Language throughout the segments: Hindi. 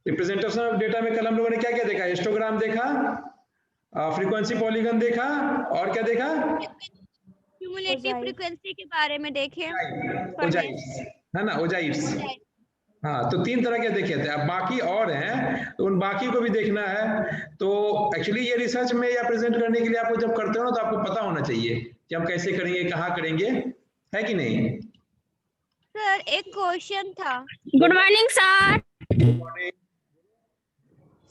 रिप्रेजेंटेशन ऑफ डेटा में कल हम लोगों ने क्या क्या देखा? हिस्टोग्राम देखा, फ्रीक्वेंसी पॉलीगन देखा, और क्या देखा? क्यूमुलेटिव फ्रीक्वेंसी के बारे में देखे, ओजाइव्स, है ना, ओजाइव्स। हाँ, तो 3 तरह के देखे थे। अब बाकी और हैं, तो उन बाकी को भी देखना है। तो एक्चुअली ये रिसर्च में या प्रेजेंट करने के लिए आपको जब करते हो ना, तो आपको पता होना चाहिए कि हम कैसे करेंगे, कहाँ करेंगे, है कि नहीं? सर एक क्वेश्चन था। Good morning sir.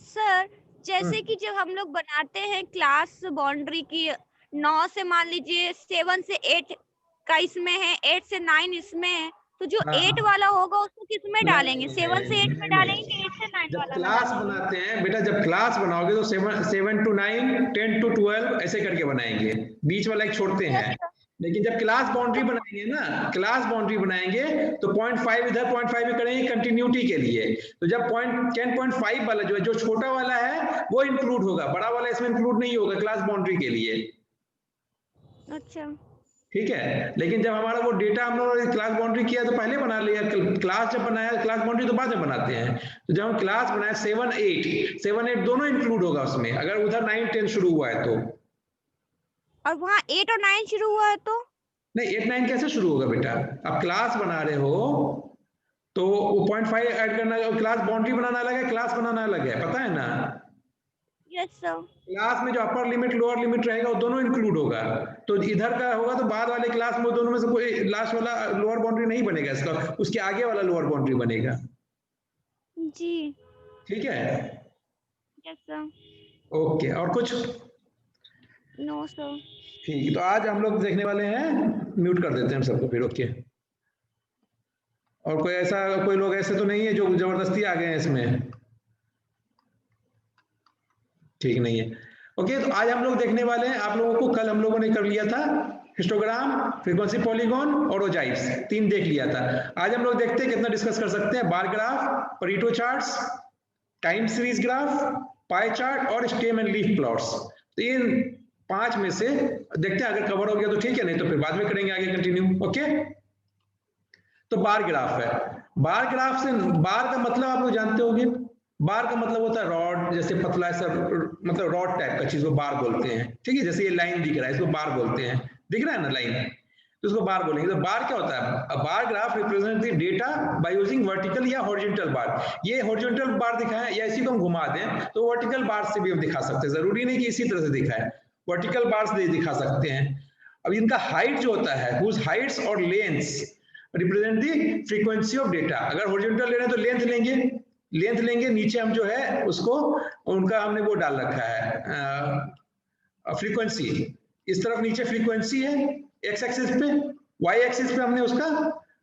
सर जैसे कि जब हम लोग बनाते हैं क्लास बाउंड्री की 9 से मान लीजिए 7 से 8 का इसमें है, 8 से 9 इसमें है, तो जो 8 वाला होगा उसको किस में डालेंगे? 7 से 8 में डालेंगे कि 8 से 9 जब वाला में क्लास डालेंगे? बनाते हैं बेटा, जब क्लास बनाओगे तो 7 to 9, 10 to 12 ऐसे करके बनाएंगे, बीच वाला एक छोड़ते हैं। लेकिन जब क्लास बाउंड्री बनाएंगे ना, क्लास बाउंड्री बनाएंगे तो 0.5 इधर 0.5 में करेंगे कंटिन्यूटी के लिए। तो जब 10.5 वाला जो है, जो छोटा वाला है वो इंक्लूड होगा, बड़ा वाला इसमें इंक्लूड नहीं होगा क्लास बाउंड्री के लिए। अच्छा, ठीक है। लेकिन जब हमारा वो डेटा हम लोगों ने क्लास बाउंड्री किया तो पहले बना लिया, क्लास जब बनाया क्लास बाउंड्री तो बाद में बनाते हैं। तो जब हम क्लास बनाए 7 8 दोनों इंक्लूड होगा उसमें, अगर उधर 9 10 शुरू हुआ है तो। और वहाँ 8 और 9 शुरू हुआ है तो? नहीं, 8 9 कैसे शुरू होगा बेटा? आप क्लास बना रहे हो तो वो 0.5 ऐड करना, क्लास बाउंड्री बनाना अलग है, क्लास बनाना अलग है, पता है ना? Yes sir. क्लास में जो अपर लिमिट लोअर लिमिट रहेगा वो दोनों इंक्लूड होगा। तो इधर का होगा तो बाद वाले क्लास में दोनों में से कोई लास्ट वाला लोअर बाउंड्री नहीं बनेगा इसका, उसके आगे वाला लोअर बाउंड्री बनेगा। जी ठीक है। Yes sir. ओके, और कुछ? No sir. ठीक, तो आज हम लोग देखने वाले हैं, म्यूट कर देते हैं हम सबको फिर। ओके, और कोई लोग ऐसे तो नहीं है जो जबरदस्ती आ गए हैं इसमें? ठीक नहीं है। ओके, तो आज हम लोग देखने वाले हैं, आप लोगों को कल हम लोगों ने कर लिया था हिस्टोग्राम, फ्रीक्वेंसी पॉलीगॉन और ओजाइव्स, 3 देख लिया था। आज हम लोग देखते हैं कितना डिस्कस कर सकते हैं। Bar graph, Pareto charts, time series graph, pie chart और स्टेम एंड लीफ प्लॉट्स। तो इन 5 में से देखते हैं, अगर कवर हो गया तो ठीक है, नहीं तो फिर बाद में करेंगे आगे कंटिन्यू। ओके, तो बार ग्राफ है। बार ग्राफ से, बार का मतलब आप लोग जानते होंगे, बार का मतलब होता है रॉड, जैसे पतला ऐसा, मतलब रॉड टाइप का चीज को बार बोलते हैं। ठीक है, जैसे ये लाइन दिख रहा है इसको बार बोलते हैं, दिख रहा है ना लाइन, तो इसको बार बोलेंगे। तो बार क्या होता है? Bar graph represent the data by using vertical या हॉरिजॉन्टल बार। ये हॉरिजॉन्टल बार दिखाएं या इसी को हम घुमा दें तो वर्टिकल बार से भी हम दिखा सकते हैं, जरूरी नहीं कि इसी तरह से दिखाएं, वर्टिकल बार से दिखा सकते हैं। अब इनका हाइट जो होता है, हुज हाइट्स और lengths represent the frequency of data. अगर हॉरिजॉन्टल ले रहे हैं तो लेंथ लेंगे, लेंथ लेंगे, नीचे हम जो है उसको, उनका हमने वो डाल रखा है फ्रीक्वेंसी, इस तरफ नीचे फ्रीक्वेंसी है एक्स एक्सिस पे, वाई एक्सिस पे हमने उसका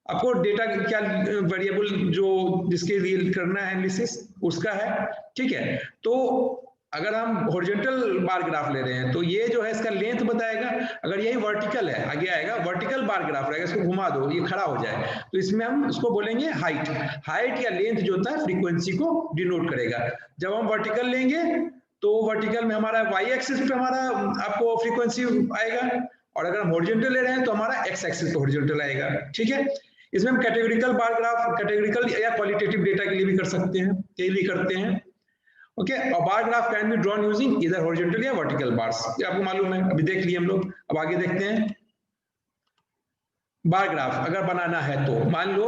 आपको डेटा क्या वेरिएबल जो जिसके लिए करना है एनालिसिस उसका है। ठीक है, तो अगर हम हॉरिजॉन्टल बार ग्राफ ले रहे हैं तो ये जो है इसका लेंथ बताएगा। अगर यही वर्टिकल है, आगे आएगा वर्टिकल बार ग्राफ रहेगा, इसको घुमा दो ये खड़ा हो जाए तो इसमें हम इसको बोलेंगे हाइट। हाइट या लेंथ जो होता है फ्रीक्वेंसी को डिनोट करेगा। जब हम वर्टिकल लेंगे तो वर्टिकल में हमारा वाई एक्सिस पे हमारा आपको फ्रीक्वेंसी आएगा, और अगर हम हॉरिजॉन्टल ले रहे हैं तो हमारा एक्स एक्सिस पे हॉरिजॉन्टल आएगा। ठीक है, इसमें हम कैटेगोरिकल बार ग्राफ, कैटेगोरिकल या क्वालिटेटिव डेटा के लिए भी कर सकते हैं, ये भी करते हैं। ओके, और bar graph can be drawn using इधर हॉरिजॉन्टल या वर्टिकल बार्स, ये आपको मालूम है, अभी देख लिए हम लोग। अब आगे देखते हैं। बार ग्राफ अगर बनाना है तो मान लो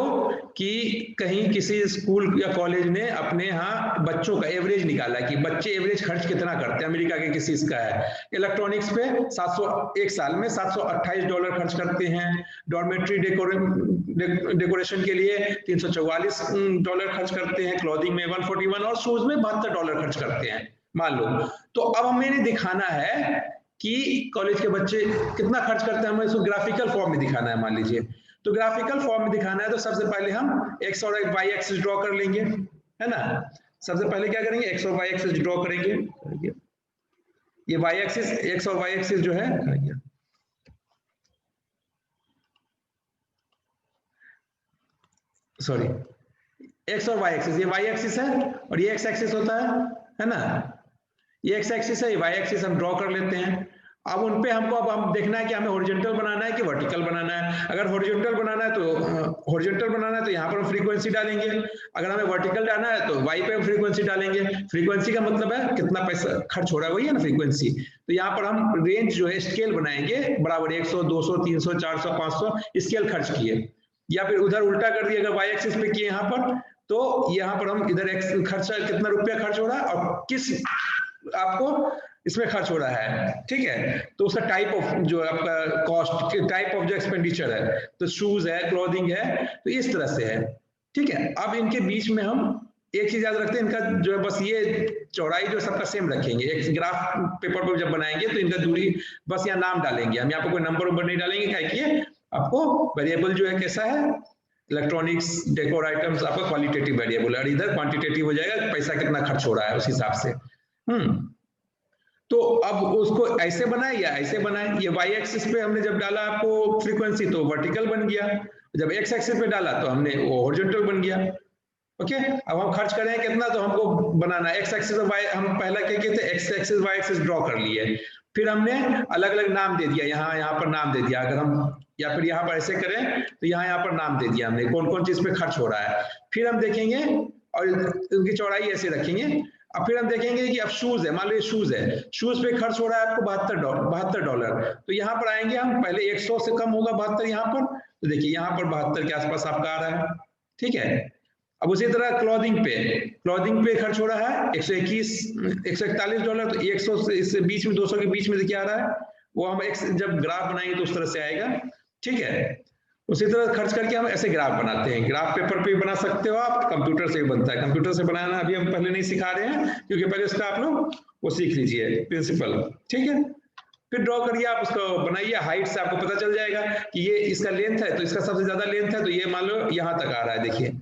कि कहीं किसी स्कूल या कॉलेज ने अपने यहाँ बच्चों का एवरेज निकाला कि बच्चे एवरेज खर्च कितना करते हैं, अमेरिका के किसी इसका है, इलेक्ट्रॉनिक्स पे 700, एक साल में $728 खर्च करते हैं, डॉर्मेट्री डेकोरेशन के लिए $344 खर्च करते हैं, क्लॉथिंग में 141 और शूज में $72 खर्च करते हैं, मान लो। तो अब मैंने दिखाना है कि कॉलेज के बच्चे कितना खर्च करते हैं, हमें इसको ग्राफिकल फॉर्म में दिखाना है मान लीजिए। तो ग्राफिकल फॉर्म में दिखाना है तो सबसे पहले हम एक्स और वाई एक्सिस ड्रॉ कर लेंगे, है ना। सबसे पहले क्या करेंगे, एक्स और वाई एक्सिस ड्रॉ करेंगे। ये वाई एक्सिस, एक्स और वाई एक्सिस जो है, सॉरी, एक्स और वाई एक्सिस, ये वाई एक्सिस है और ये एक्स एक्सिस होता है ना। ये एक्स एक्सिस है, ये वाई एक्सिस हम ड्रॉ कर लेते हैं। अब उन पे हमको अब हम देखना है कि हमें हॉरिजॉन्टल बनाना है कि वर्टिकल बनाना है। अगर हॉरिजॉन्टल बनाना है तो यहाँ पर हम फ्रीक्वेंसी डालेंगे। अगर हमें वर्टिकल डालना है तो वाई पे हम फ्रीक्वेंसी डालेंगे। फ्रीक्वेंसी का मतलब है कितना पैसा खर्च हो रहा है, वही है ना फ्रीक्वेंसी। तो यहाँ पर हम रेंज जो है स्केल बनाएंगे बराबर 100, 200, 300, 400, 500 स्केल खर्च किए, या फिर उधर उल्टा कर दिए, अगर वाई एक्सिस पे किए यहाँ पर, तो यहाँ पर हम इधर खर्चा कितना रुपया खर्च हो रहा है और किस आपको इसमें खर्च हो रहा है, ठीक है। तो उसका टाइप ऑफ जो आपका कॉस्ट, टाइप ऑफ जो एक्सपेंडिचर है, तो शूज है, क्लोथिंग है, तो इस तरह से है, ठीक है। अब इनके बीच में हम एक चीज याद रखते हैं, इनका जो है बस ये चौड़ाई जो सबका सेम रखेंगे। एक ग्राफ पेपर पर जब बनाएंगे तो इनका दूरी बस यहाँ नाम डालेंगे हम, यहाँ पर कोई नंबर वंबर नहीं डालेंगे, क्या कि आपको वेरिएबल जो है कैसा है, इलेक्ट्रॉनिक्स डेकोर आइटम्स आपका क्वालिटेटिव वेरिएबल है, और इधर क्वांटिटेटिव हो जाएगा पैसा कितना खर्च हो रहा है उस हिसाब से। तो अब उसको ऐसे बनाए या ऐसे बनाए, ये वाई एक्सिस पे हमने जब डाला आपको फ्रीक्वेंसी तो वर्टिकल बन गया, जब एक्स एक्सिस पे डाला तो हमने वो हॉरिजॉन्टल बन गया। ओके, अब हम खर्च करें कितना, तो हमको बनाना एक्स एक्सिस और वाई, हम पहला क्या किए थे, X axis Y axis draw कर लिए, फिर हमने अलग अलग नाम दे दिया, यहाँ पर नाम दे दिया, अगर हम या फिर यहाँ पर ऐसे करें तो यहाँ पर नाम दे दिया हमने कौन कौन चीज पे खर्च हो रहा है। फिर हम देखेंगे और उनकी चौड़ाई ऐसे रखेंगे। अब फिर हम देखेंगे कि अब शूज है, मान लो शूज है, शूज पे खर्च हो रहा है आपको $72, तो यहाँ पर आएंगे हम, पहले 100 से कम होगा 72 यहाँ पर, तो देखिए यहाँ पर 72 के आसपास आपका आ रहा है, ठीक है। अब उसी तरह क्लॉथिंग पे खर्च हो रहा है $141, तो 100 से इससे बीच में 200 के बीच में क्या आ रहा है, वो हम जब ग्राफ बनाएंगे तो उस तरह से आएगा, ठीक है। उसी तरह खर्च करके हम ऐसे ग्राफ बनाते हैं। ग्राफ पेपर पे बना सकते हो आप, कंप्यूटर से भी बनता है। कंप्यूटर से बनाना अभी हम पहले नहीं सिखा रहे हैं, क्योंकि पहले उसका आप लोग वो सीख लीजिए प्रिंसिपल, ठीक है। फिर ड्रॉ करिए, आप उसको बनाइए, हाइट से आपको पता चल जाएगा कि ये इसका लेंथ है, तो इसका सबसे ज्यादा लेंथ है, तो ये मान लो यहाँ तक आ रहा है, देखिए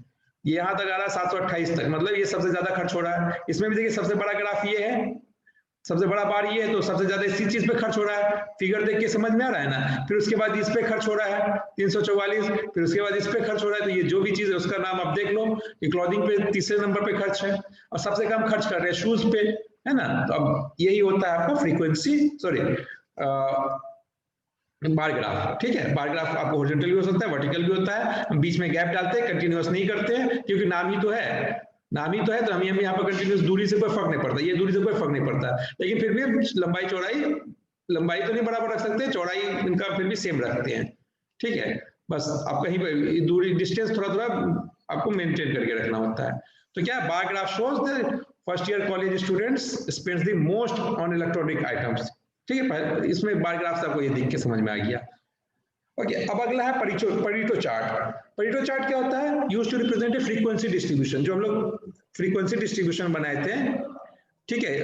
ये यहाँ तक आ रहा है 728 तक, मतलब ये सबसे ज्यादा खर्च हो रहा है। इसमें भी देखिए सबसे बड़ा ग्राफ ये है, सबसे बड़ा बार ये है, तो सबसे ज्यादा इसी चीज पे खर्च हो रहा है। फिगर देख के समझ में आ रहा है ना। फिर उसके बाद इस पे खर्च हो रहा है 344, फिर उसके बाद इस पे खर्च हो रहा है, तो ये जो भी चीज है उसका नाम आप देख लो कि क्लॉथिंग पे तीसरे नंबर पे खर्च है, और सबसे कम खर्च कर रहे हैं शूज पे, है ना। तो अब यही होता है आपका फ्रीक्वेंसी, सॉरी बार ग्राफ, ठीक है। बार ग्राफ आपको हॉरिजॉन्टल भी हो सकता है, वर्टिकल भी होता है। हम बीच में गैप डालते हैं, कंटिन्यूअस नहीं करते हैं, क्योंकि नाम ही तो है, तो हमें यहाँ पर कंटिन्यूअस दूरी से कोई फर्क नहीं पड़ता, ये दूरी से कोई फर्क नहीं पड़ता, लेकिन फिर भी लंबाई तो नहीं बराबर रख सकते, चौड़ाई इनका फिर भी सेम रखते हैं, ठीक है। बस आप कहीं पर दूरी डिस्टेंस थोड़ा थोड़ा आपको मेंटेन करके रखना होता है। तो क्या bar graph shows the first year college students spends the most on electronic items, ठीक है। इसमें बार ग्राफ से आपको ये देख के समझ में आ गया। ओके, अब अगला है परीटो चार्ट। परीटो चार्ट क्या होता है, used to represent a frequency distribution, जो हम लोग फ्रीक्वेंसी डिस्ट्रीब्यूशन बनाए थे, ठीक है,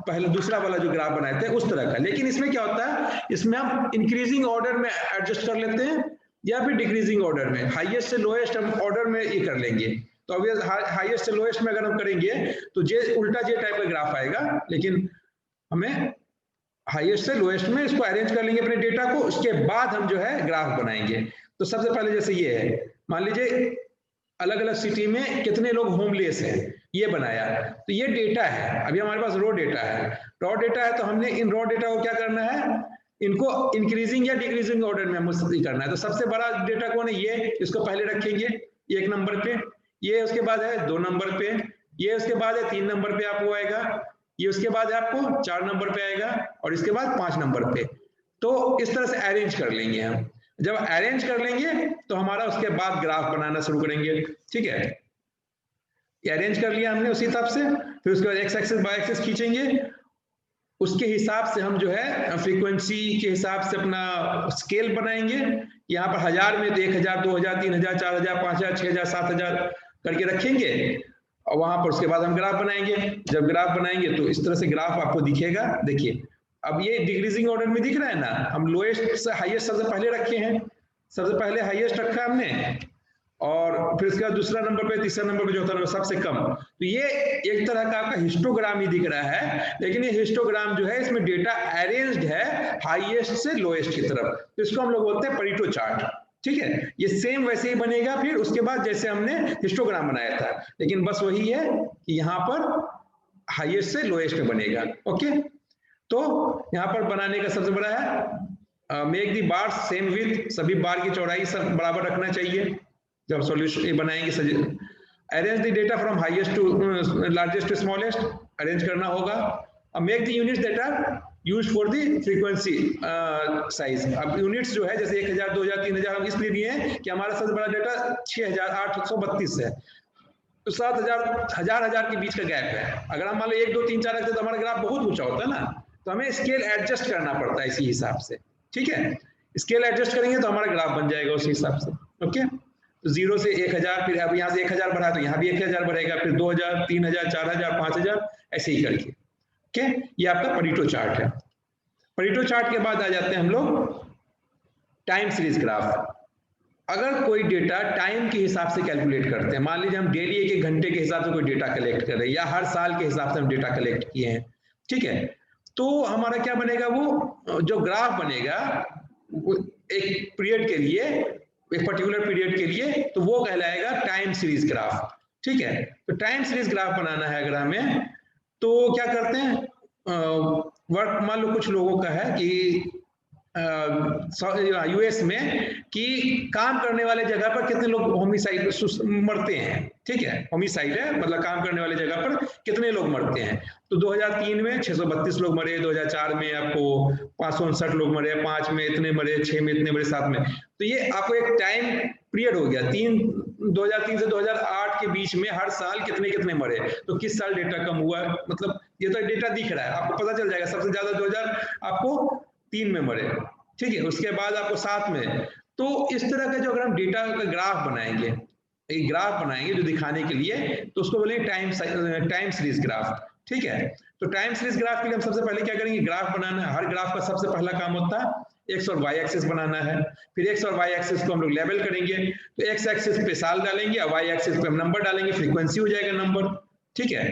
पहले दूसरा वाला जो ग्राफ बनाए थे उस तरह का। लेकिन इसमें क्या होता है, इसमें हम इंक्रीजिंग ऑर्डर में एडजस्ट कर लेते हैं या फिर डिक्रीजिंग ऑर्डर में, हाईएस्ट से लोएस्ट हम ऑर्डर में ये कर लेंगे। तो अब हाईएस्ट से लोएस्ट में अगर हम करेंगे तो उल्टा जे टाइप का ग्राफ आएगा, लेकिन हमें हाईएस्ट से लोएस्ट में इसको अरेंज कर लेंगे अपने डेटा को, उसके बाद हम जो है ग्राफ बनाएंगे। तो सबसे पहले जैसे ये है, मान लीजिए अलग अलग सिटी में कितने लोग होमलेस हैं, ये बनाया, तो ये डेटा है, अभी हमारे पास रॉ डेटा है, तो हमने इन रॉ डेटा को क्या करना है, इनको इंक्रीजिंग या डिक्रीजिंग ऑर्डर में हमें करना है। तो सबसे बड़ा डेटा कौन है, ये, इसको पहले रखेंगे 1 नंबर पे, ये उसके बाद है 2 नंबर पे, ये उसके बाद है 3 नंबर पे आपको आएगा, ये उसके बाद आपको 4 नंबर पे आएगा, और इसके बाद 5 नंबर पे। तो इस तरह से अरेंज कर लेंगे हम। जब अरेंज कर लेंगे तो हमारा उसके बाद ग्राफ बनाना शुरू करेंगे, ठीक है। ये अरेंज कर लिया हमने उसी हिसाब से, फिर उसके बाद एक्स एक्सिस बाय एक्सिस खींचेंगे, उसके हिसाब से हम जो है फ्रीक्वेंसी के हिसाब से अपना स्केल बनाएंगे। यहाँ पर 1000 में तो 1000, 2000, 3000, 4000, 5000, 6000, 7000 करके रखेंगे, और वहां पर उसके बाद हम ग्राफ बनाएंगे। जब ग्राफ बनाएंगे तो इस तरह से ग्राफ आपको दिखेगा। देखिए अब ये डिक्रीजिंग ऑर्डर में दिख रहा है ना, हम लोएस्ट से हाईएस्ट सबसे पहले रखे हैं, सबसे पहले हाईएस्ट रखा हमने, और फिर उसके बाद दूसरा नंबर पे, तीसरा नंबर पे, चौथा नंबर सबसे कम। तो ये एक तरह का आपका हिस्टोग्राम ही दिख रहा है, लेकिन ये हिस्टोग्राम जो है इसमें डेटा अरेंज्ड है हाईएस्ट से लोएस्ट की तरफ, तो इसको हम लोग बोलते हैं परीटो चार्ट, ठीक है। ये सेम वैसे ही बनेगा फिर उसके बाद जैसे हमने हिस्टोग्राम बनाया था, लेकिन बस वही है कि यहाँ पर हाईएस्ट से लोएस्ट में बनेगा। ओके, तो यहाँ पर बनाने का सबसे बड़ा है make the bar same with, सभी बार की चौड़ाई सब बराबर रखना चाहिए जब सॉल्यूशन बनाएंगे। Arrange the data from highest to largest to smallest, arrange करना होगा। Make the units that are used for the frequency size. अब यूनिट्स जो है जैसे 1000 2000 3000 हम इसलिए लिए हैं कि हमारा सबसे बड़ा डेटा 6832 है, तो 7000 के बीच का गैप है। अगर हम मान लो 1 2 3 4 रखते तो हमारा ग्राफ बहुत ऊंचा होता है ना, तो हमें स्केल एडजस्ट करना पड़ता है इसी हिसाब से। ठीक है, स्केल एडजस्ट करेंगे तो हमारा ग्राफ बन जाएगा उसी हिसाब से। ओके, तो 0 से 1000, फिर अब यहाँ से 1000 बढ़ा तो यहाँ भी 1000 बढ़ेगा, फिर 2000 3000 4000 5000 ऐसे ही करके। ओके, ये आपका परेटो चार्ट है। परेटो चार्ट के बाद आ जाते हैं हम लोग टाइम सीरीज ग्राफ। अगर कोई डेटा टाइम के हिसाब से कैलकुलेट करते हैं, मान लीजिए हम डेली 1 घंटे के हिसाब से कोई डेटा कलेक्ट कर रहे हैं या हर साल के हिसाब से हम डेटा कलेक्ट किए हैं, ठीक है, तो हमारा क्या बनेगा, वो जो ग्राफ बनेगा वो एक पीरियड के लिए, एक पर्टिकुलर पीरियड के लिए, तो वो कहलाएगा टाइम सीरीज ग्राफ। ठीक है, तो टाइम सीरीज ग्राफ बनाना है अगर हमें, तो क्या करते हैं, वर्क मान लो कुछ लोगों का है कि यूएस में कि काम करने वाले जगह पर कितने लोग होमिसाइड मरते हैं। ठीक है, होमिसाइड है मतलब काम करने वाले जगह पर कितने लोग मरते हैं। तो 2003 में 632 लोग मरे, 2004 में आपको 559 लोग मरे, 5 में इतने मरे, 6 में इतने मरे, 7 में। तो ये आपको एक टाइम पीरियड हो गया, 2003 से 2008 के बीच में हर साल कितने कितने मरे, तो किस साल डेटा कम हुआ, मतलब ये तो डेटा दिख रहा है, आपको पता चल जाएगा। सबसे ज्यादा 2003 में मरे, ठीक है, उसके बाद आपको 7 में। तो इस तरह का जो अगर हम डेटा का ग्राफ बनाएंगे, एक ग्राफ बनाएंगे जो दिखाने के लिए, तो उसको बोलेंगे टाइम सीरीज ग्राफ। ठीक है, तो टाइम सीरीज ग्राफ के लिए हम सबसे पहले क्या करेंगे, ग्राफ बनाना है। हर ग्राफ का सबसे पहला काम होता है एक्स और वाई एक्सिस बनाना है। फिर एक्स और वाई एक्सिस को हम लोग लेवल करेंगे, तो एक्स एक्सिस पे साल डालेंगे और वाई एक्सिस पे हम नंबर डालेंगे, फ्रीक्वेंसी हो जाएगा नंबर। ठीक है,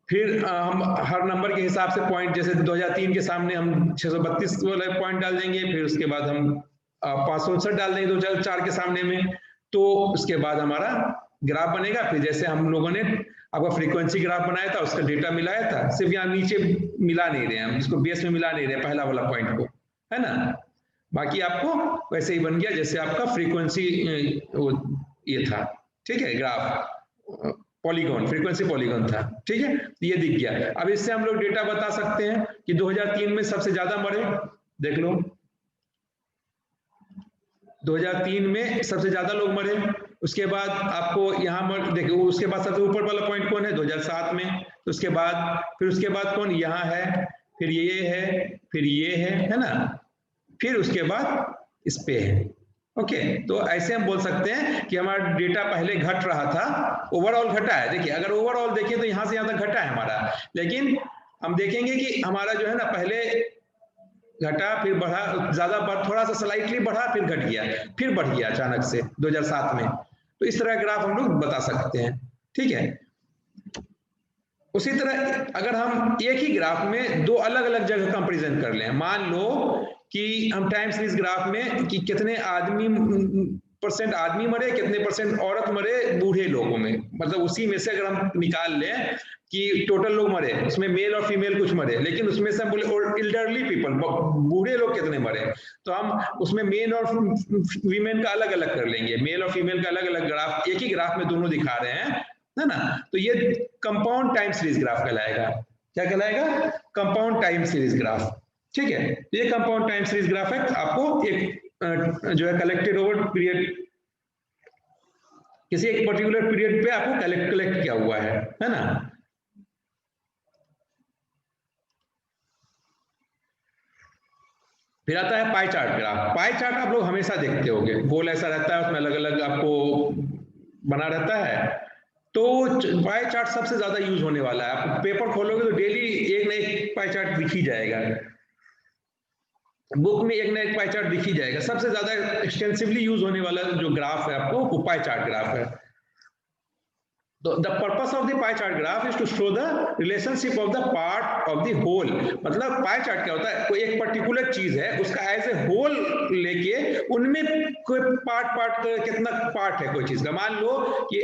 फिर हम हर नंबर के हिसाब से पॉइंट, जैसे 2003 के सामने हम 632 वाला पॉइंट डाल देंगे, फिर उसके बाद हम 559 डाल देंगे 2004 के सामने में, तो उसके बाद हमारा ग्राफ बनेगा। फिर जैसे हम लोगों ने आपका फ्रीक्वेंसी ग्राफ बनाया था, उसका डेटा मिलाया था, सिर्फ यहाँ नीचे मिला नहीं रहे हम, इसको बेस में मिला नहीं रहे पहला वाला पॉइंट को, है ना, बाकी आपको वैसे ही बन गया जैसे आपका फ्रीक्वेंसी ये था। ठीक है, ग्राफ पॉलीगॉन, फ्रीक्वेंसी पॉलीगॉन था। ठीक है, ये दिख गया। अब इससे हम लोग डेटा बता सकते हैं कि 2003 में सबसे ज्यादा मरे, देख लो 2003 में सबसे ज्यादा लोग मरे। उसके बाद आपको यहाँ देखिए, उसके बाद सबसे ऊपर वाला पॉइंट कौन है, 2007 में। तो उसके बाद फिर उसके बाद कौन यहाँ है, फिर ये है, फिर ये है ना, फिर उसके बाद इस पे है। ओके, तो ऐसे हम बोल सकते हैं कि हमारा डेटा पहले घट रहा था, ओवरऑल घटा है। देखिए, अगर ओवरऑल देखिए तो यहाँ से यहाँ तक घटा है हमारा, लेकिन हम देखेंगे कि हमारा जो है ना, पहले घटा, फिर बढ़ा, ज्यादा थोड़ा सा स्लाइटली बढ़ा, फिर घट गया, फिर बढ़ गया अचानक से 2007 में। तो इस तरह ग्राफ हम लोग बता सकते हैं। ठीक है, उसी तरह अगर हम एक ही ग्राफ में दो अलग अलग जगह कंपैरिजन कर लें, मान लो कि हम टाइम सीरीज ग्राफ में कि कितने परसेंट आदमी मरे, कितने परसेंट औरत मरे बूढ़े लोगों में, मतलब उसी में से अगर हम निकाल लें कि टोटल लोग मरे, उसमें मेल और फीमेल कुछ मरे, लेकिन उसमें से हम बोले एल्डरली पीपल, बूढ़े लोग कितने मरे, तो हम उसमें मेल और वीमेन का अलग अलग कर लेंगे, मेल और फीमेल का अलग अलग ग्राफ, एक ही ग्राफ में दोनों दिखा रहे हैं, है ना। तो ये कंपाउंड टाइम सीरीज ग्राफ कहलाएगा। क्या कहलाएगा? Compound time series graph. ठीक है, ये कंपाउंड टाइम सीरीज ग्राफ है, आपको एक जो है कलेक्टेड ओवर पीरियड, किसी एक पर्टिकुलर पीरियड पे आपको कलेक्ट किया हुआ है ना। फिर आता है पाई चार्ट ग्राफ। पाई चार्ट आप लोग हमेशा देखते होंगे, गोल ऐसा रहता है, उसमें अलग अलग आपको बना रहता है। तो पाई चार्ट सबसे ज्यादा यूज होने वाला है। आप पेपर खोलोगे तो डेली एक ना एक पाई चार्ट दिख ही जाएगा, बुक में एक ना एक पाई चार्ट दिख ही जाएगा। सबसे ज्यादा एक्सटेंसिवली यूज होने वाला जो ग्राफ है आपको, वो पाई चार्ट ग्राफ है। तो the purpose of the pie chart graph is to show the relationship of the part of the whole. मतलब पाई चार्ट क्या होता है, कोई एक पर्टिकुलर चीज है, उसका एज ए होल लेके उनमें कोई पार्ट कितना पार्ट है कोई चीज का। मान लो कि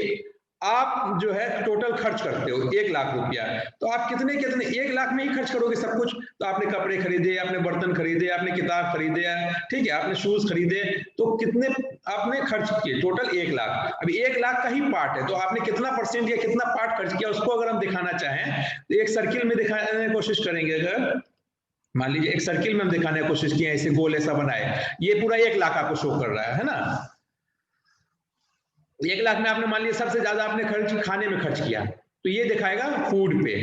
आप जो है टोटल खर्च करते हो 1 लाख रुपया, तो आप कितने 1 लाख में ही खर्च करोगे सब कुछ। तो आपने कपड़े खरीदे, आपने बर्तन खरीदे, आपने किताब खरीदे, ठीक है, आपने शूज खरीदे, तो कितने आपने खर्च किए, टोटल 1 लाख। अभी 1 लाख का ही पार्ट है, तो आपने कितना परसेंट या कितना पार्ट खर्च किया, उसको अगर हम दिखाना चाहें तो एक सर्किल में दिखाने की कोशिश करेंगे। अगर मान लीजिए एक सर्किल में हम दिखाने की कोशिश किए, ऐसे गोल ऐसा बनाए, ये पूरा 1 लाख आपको शो कर रहा है ना। 1 लाख में आपने मान लिया सबसे ज्यादा आपने खर्च खाने में खर्च किया, तो ये दिखाएगा फूड पे।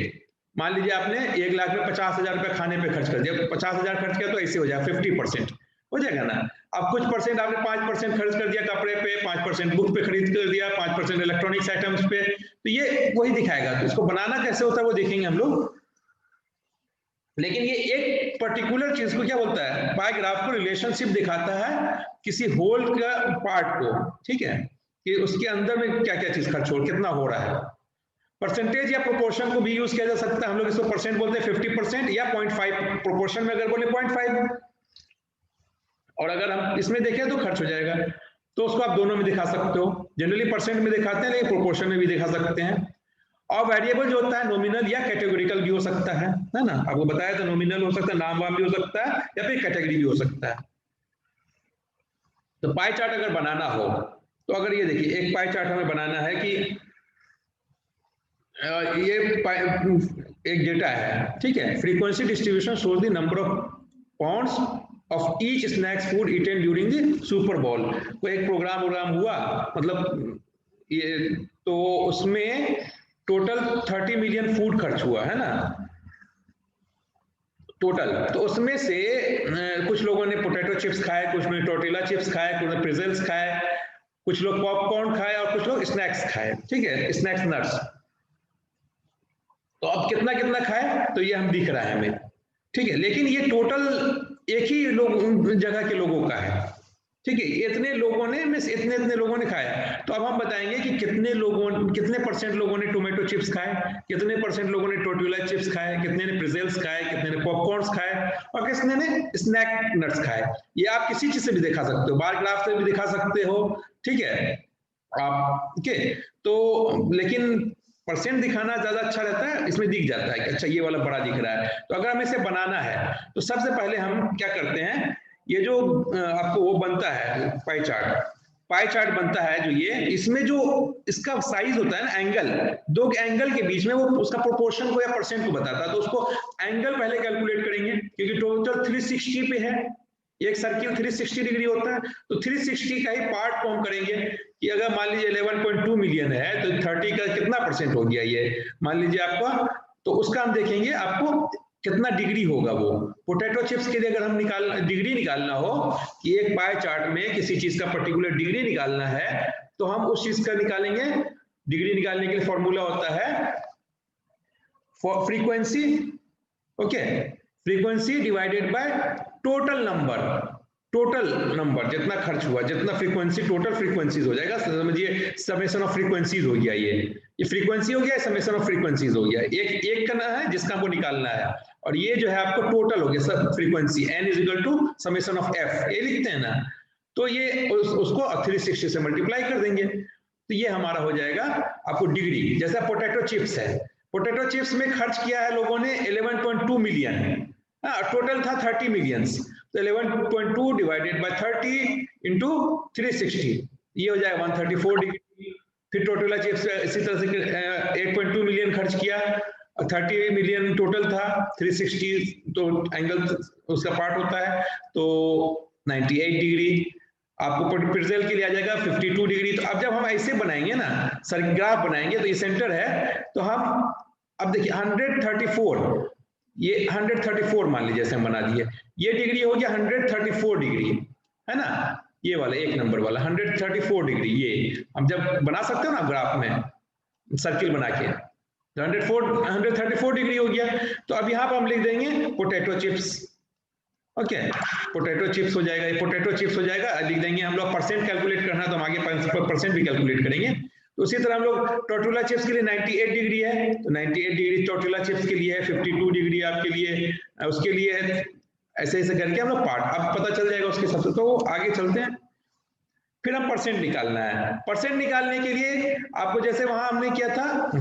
मान लीजिए आपने 1 लाख में 50,000 रुपए खाने पे खर्च कर दिया, 50,000 खर्च किया तो ऐसे हो जाएगा 50% हो जाएगा ना। अब कुछ परसेंट आपने 5% खर्च कर दिया कपड़े पे, 5% बुक पे खरीद कर दिया, 5% इलेक्ट्रॉनिक्स आइटम्स पे, तो ये वही दिखाएगा। तो इसको बनाना कैसे होता है वो देखेंगे हम लोग। लेकिन ये एक पर्टिकुलर चीज को क्या बोलता है, पाई ग्राफ को रिलेशनशिप दिखाता है किसी होल का पार्ट को, ठीक है, कि उसके अंदर में क्या क्या चीज खर्च हो, कितना हो रहा है। परसेंटेज या प्रोपोर्शन को भी यूज किया जा सकता है, हम लोग इसको परसेंट बोलते हैं 50% या 0.5, प्रोपोर्शन में अगर बोले 0.5, और अगर हम इसमें देखें तो खर्च हो जाएगा। तो उसको आप दोनों में दिखा सकते हो, जनरली परसेंट में दिखाते हैं लेकिन प्रोपोर्शन में भी दिखा सकते हैं। और वेरिएबल जो होता है नॉमिनल या कैटेगोरिकल भी हो सकता है ना, आपको बताया था नॉमिनल हो सकता है, नाम वाम भी हो सकता है, या फिर कैटेगरी भी हो सकता है। तो पाई चार्ट अगर बनाना हो तो अगर ये देखिए एक पाई चार्ट हमें बनाना है कि ये एक डेटा है, ठीक है, frequency distribution shows the number of pounds of each snacks food eaten during the Super Bowl. कोई एक प्रोग्राम हुआ, मतलब ये, तो उसमें टोटल 30 मिलियन फूड खर्च हुआ है ना टोटल। तो उसमें से कुछ लोगों ने पोटैटो चिप्स खाए, कुछ ने टोर्टिला चिप्स खाए, कुछ ने प्रेजेल्स खाए, कुछ लोग पॉपकॉर्न खाए और कुछ लोग स्नैक्स खाए, ठीक है, स्नैक्स नट्स। तो अब कितना कितना खाए तो ये हम दिख रहा है हमें, ठीक है, लेकिन ये टोटल एक ही लोग जगह के लोगों का है, ठीक है, इतने लोगों ने इतने इतने लोगों ने खाया। तो अब हम बताएंगे कि कितने परसेंट लोगों ने टोमेटो चिप्स खाए, कितने परसेंट लोगों ने टोर्टिला चिप्स खाए, कितने ने प्रेजेल्स खाए, कितने ने पॉपकॉर्न्स खाए और कितने ने स्नैक नट्स खाए। ये आप किसी चीज से भी दिखा सकते हो, बार ग्राफ से भी दिखा सकते हो, ठीक है आप, ठीक है। तो लेकिन परसेंट दिखाना ज्यादा अच्छा रहता है, इसमें दिख जाता है कि अच्छा ये वाला बड़ा दिख रहा है। तो अगर हमें इसे बनाना है तो सबसे पहले हम क्या करते हैं, ये जो आपको वो बनता है पाई चार्ट बनता है जो ये, इसमें जो इसका साइज होता है ना, एंगल, दो एंगल के बीच में वो उसका प्रोपोर्शन को या परसेंट को बताता है। तो उसको एंगल पहले कैलकुलेट करेंगे, क्योंकि टोटल 360 पे है, एक सर्किल 360 डिग्री होता है, तो 360 का ही पार्ट फॉर्म करेंगे कि अगर मान लीजिए 11.2 मिलियन है तो 30 का कितना परसेंट हो गया ये, मान लीजिए आपका, तो उसका हम देखेंगे आपको कितना डिग्री होगा वो। पोटैटो चिप्स के लिए अगर हम डिग्री निकालना हो कि एक पाई चार्ट में किसी चीज का पर्टिकुलर डिग्री निकालना है, तो हम उस चीज का निकालेंगे। डिग्री निकालने के लिए फॉर्मूला होता है frequency, okay, frequency divided by total number जितना खर्च हुआ, जितना फ्रीक्वेंसी, टोटल फ्रीक्वेंसीज हो जाएगा, समझिए समेशन ऑफ फ्रीक्वेंसीज हो गया, ये फ्रीक्वेंसी हो गया, समेशन ऑफ फ्रीक्वेंसीज हो गया, एक करना है जिसका हमको निकालना है, और ये जो है आपको टोटल हो गया सब frequency, n is equal to summation of f, ये लिखते हैं ना, तो ये उसको 360 से मल्टीप्लाई कर देंगे, तो ये हमारा हो जाएगा आपको डिग्री। जैसा पोटैटो चिप्स है, पोटैटो चिप्स में खर्च किया है लोगों ने 11.2 मिलियन, टोटल था 30 मिलियंस, तो 11.2 डिवाइडेड बाय 30 इंटू 360, ये हो जाएगा 134 डिग्री। फिर टोटल चिप्स इसी तरह से 8.2 मिलियन खर्च किया, 30 मिलियन टोटल था, 360 तो एंगल उसका पार्ट होता है, तो 98 डिग्री। आपको प्रेजेल के लिए आ जाएगा 52 डिग्री। तो अब जब हम ऐसे बनाएंगे ना, सर्किल ग्राफ बनाएंगे, तो ये सेंटर है, तो हम अब देखिए 134, ये 134 मान लीजिए जैसे हम बना दिए, ये डिग्री हो गया 134 डिग्री, है ना, ये वाला एक नंबर वाला 134 डिग्री, ये हम जब बना सकते हो ना ग्राफ में सर्किल बना के, 134 डिग्री हो गया। तो अब यहाँ पर हम लिख देंगे potato chips, okay, potato chips हो जाएगा, ये पोटैटो चिप्स हो जाएगा, लिख देंगे। हम लोग परसेंट कैलकुलेट करना है तो हम आगे परसेंट भी कैलकुलेट करेंगे। तो उसी तरह हम लोग टोर्टिला चिप्स के लिए 98 डिग्री है, तो 98 डिग्री टोर्टिला चिप्स के लिए है, 52 डिग्री आपके लिए, उसके लिए है, ऐसे ऐसे करके हम लोग पार्ट अब पता चल जाएगा उसके सबसे। तो आगे चलते हैं, फिर हम परसेंट निकालना है। परसेंट निकालने के लिए आपको जैसे वहां हमने किया था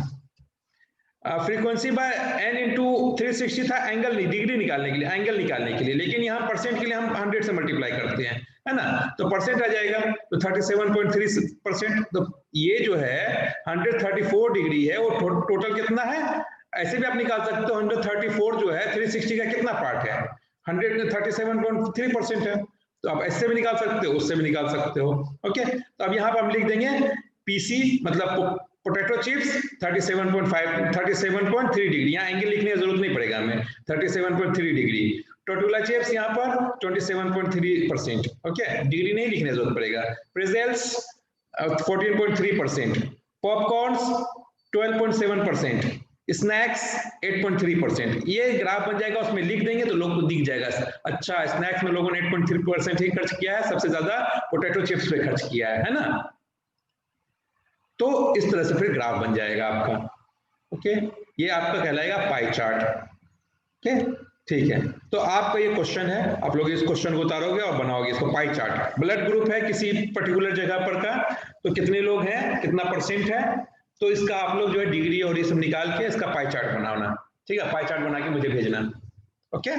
फ्रीक्वेंसी बाय n इंटू 360 था, एंगल नहीं, डिग्री निकालने के लिए, एंगल निकालने के लिए, लेकिन यहाँ परसेंट के लिए हम 100 से मल्टीप्लाई करते हैं, है ना, तो परसेंट आ जाएगा, तो 37.3%। तो ये जो है 134 डिग्री है, वो टोटल कितना है, ऐसे भी आप निकाल सकते हो, 134 जो है 360 का कितना पार्ट है, 137.3% है, तो आप ऐसे भी निकाल सकते हो, उससे भी निकाल सकते हो। ओके, तो अब यहाँ पर हम लिख देंगे पीसी मतलब पोटैटो चिप्स 37.3 डिग्री, यहाँ एंगल लिखने की जरूरत नहीं पड़ेगा हमें, 37.3 डिग्री। टोटुला चिप्स यहाँ पर 27.3%, ओके, डिग्री नहीं लिखने की जरूरत पड़ेगा। प्रेजेल्स 14.3%, पॉपकॉर्न्स 12.7%, स्नैक्स 8.3%। ये ग्राफ बन जाएगा, उसमें लिख देंगे तो लोग को दिख जाएगा, अच्छा स्नैक्स में लोगों ने 8.3% ही खर्च किया है, सबसे ज्यादा पोटैटो चिप्स पे खर्च किया है ना। तो इस तरह से फिर ग्राफ बन जाएगा आपका। ओके, ये आपका कहलाएगा पाई चार्ट। ओके, ठीक है, तो आपका ये क्वेश्चन है, आप लोग इस क्वेश्चन को उतारोगे और बनाओगे इसको पाई चार्ट। ब्लड ग्रुप है किसी पर्टिकुलर जगह पर का, तो कितने लोग हैं, कितना परसेंट है, तो इसका आप लोग जो है डिग्री और ये सब निकाल के इसका पाई चार्ट बनाना। ठीक है, पाई चार्ट बना के मुझे भेजना। ओके,